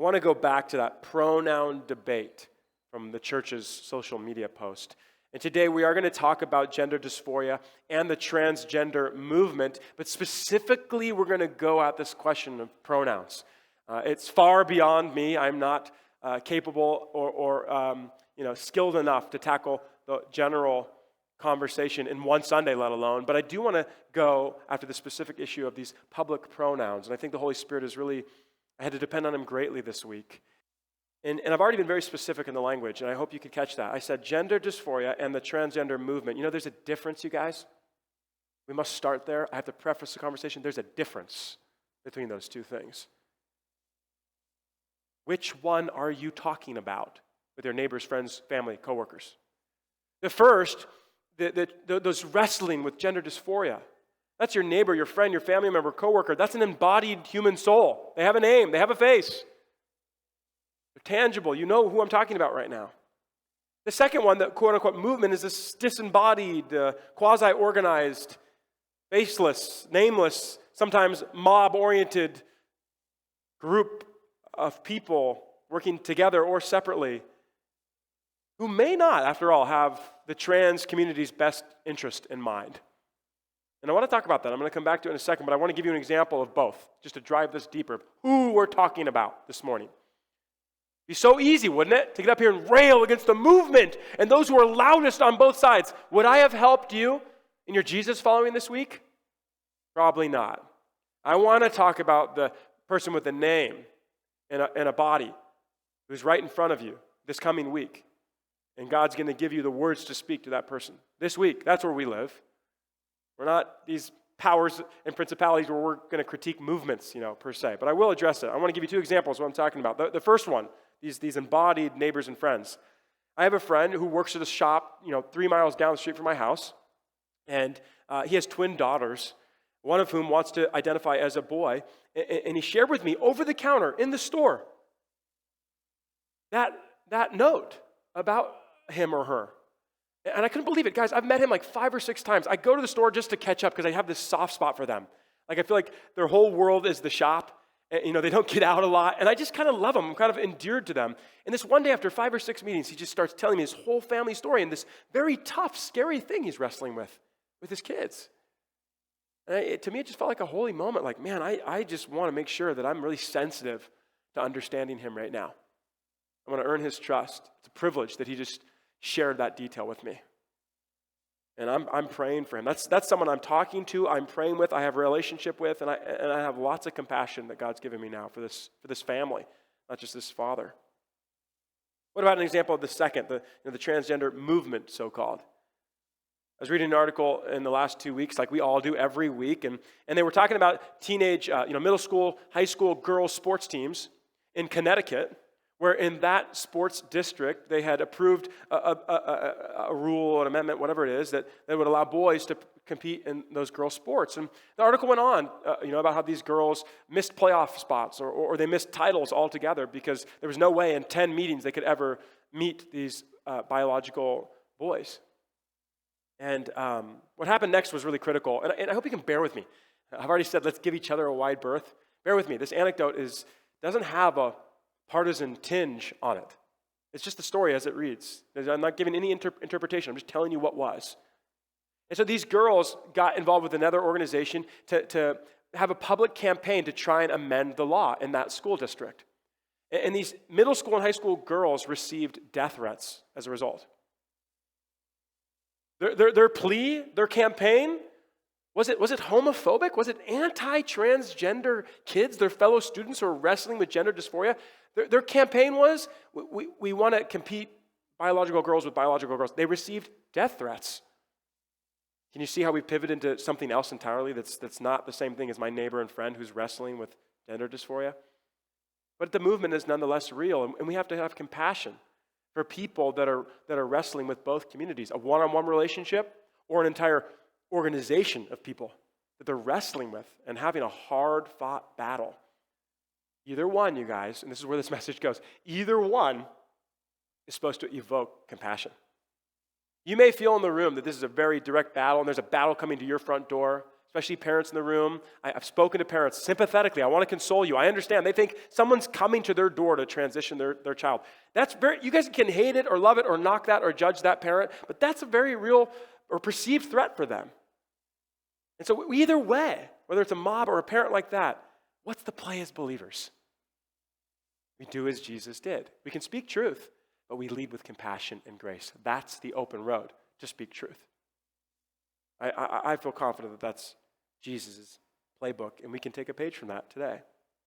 want to go back to that pronoun debate from the church's social media post. And today we are going to talk about gender dysphoria and the transgender movement, but specifically we're going to go at this question of pronouns. It's far beyond me. I'm not capable or skilled enough to tackle the general conversation in one Sunday, let alone. But I do want to go after the specific issue of these public pronouns. And I think the Holy Spirit is really, I had to depend on him greatly this week. And I've already been very specific in the language, and I hope you could catch that. I said gender dysphoria and the transgender movement. You know, there's a difference, you guys. We must start there. I have to preface the conversation. There's a difference between those two things. Which one are you talking about with your neighbors, friends, family, coworkers? The first, those wrestling with gender dysphoria. That's your neighbor, your friend, your family member, coworker. That's an embodied human soul. They have a name. They have a face. They're tangible. You know who I'm talking about right now. The second one, the quote-unquote movement, is this disembodied, quasi-organized, faceless, nameless, sometimes mob-oriented group of people working together or separately who may not, after all, have the trans community's best interest in mind. And I want to talk about that. I'm going to come back to it in a second, but I want to give you an example of both, just to drive this deeper, who we're talking about this morning. It'd be so easy, wouldn't it, to get up here and rail against the movement and those who are loudest on both sides. Would I have helped you in your Jesus following this week? Probably not. I want to talk about the person with a name and a body who's right in front of you this coming week. And God's going to give you the words to speak to that person. This week, that's where we live. We're not these powers and principalities where we're going to critique movements, per se. But I will address it. I want to give you two examples of what I'm talking about. The first one, these embodied neighbors and friends. I have a friend who works at a shop, 3 miles down the street from my house. And he has twin daughters, one of whom wants to identify as a boy. And he shared with me over the counter in the store that note about him or her. And I couldn't believe it. Guys, I've met him like 5 or 6 times. I go to the store just to catch up because I have this soft spot for them. Like I feel like their whole world is the shop. And, they don't get out a lot. And I just kind of love them. I'm kind of endeared to them. And this one day after 5 or 6 meetings, he just starts telling me his whole family story and this very tough, scary thing he's wrestling with his kids. And to me, it just felt like a holy moment. Like, man, I just want to make sure that I'm really sensitive to understanding him right now. I want to earn his trust. It's a privilege that he just shared that detail with me. And I'm praying for him. That's someone I'm talking to, I'm praying with, I have a relationship with, and I have lots of compassion that God's given me now for this family, not just this father. What about an example of the second, the transgender movement, so-called? I was reading an article in the last 2 weeks, like we all do every week, and they were talking about teenage, middle school, high school girls' sports teams in Connecticut, where in that sports district, they had approved a rule, an amendment, whatever it is, that would allow boys to compete in those girls' sports. And the article went on, about how these girls missed playoff spots or they missed titles altogether because there was no way in 10 meetings they could ever meet these biological boys. And what happened next was really critical. And I hope you can bear with me. I've already said, let's give each other a wide berth. Bear with me. This anecdote doesn't have a partisan tinge on it. It's just the story as it reads. I'm not giving any interpretation. I'm just telling you what was. And so these girls got involved with another organization to have a public campaign to try and amend the law in that school district. And these middle school and high school girls received death threats as a result. Their plea, their campaign, was it homophobic? Was it anti-transgender kids, their fellow students who are wrestling with gender dysphoria? Their campaign was, we want to compete biological girls with biological girls. They received death threats. Can you see how we pivot into something else entirely that's not the same thing as my neighbor and friend who's wrestling with gender dysphoria? But the movement is nonetheless real, and we have to have compassion for people that are wrestling with both communities, a one-on-one relationship or an entire organization of people that they're wrestling with and having a hard-fought battle. Either one, you guys, and this is where this message goes, either one is supposed to evoke compassion. You may feel in the room that this is a very direct battle and there's a battle coming to your front door, especially parents in the room. I've spoken to parents sympathetically. I want to console you. I understand. They think someone's coming to their door to transition their child. You guys can hate it or love it or knock that or judge that parent, but that's a very real or perceived threat for them. And so either way, whether it's a mob or a parent like that, what's the play as believers? We do as Jesus did. We can speak truth, but we lead with compassion and grace. That's the open road to speak truth. I feel confident that that's Jesus' playbook, and we can take a page from that today.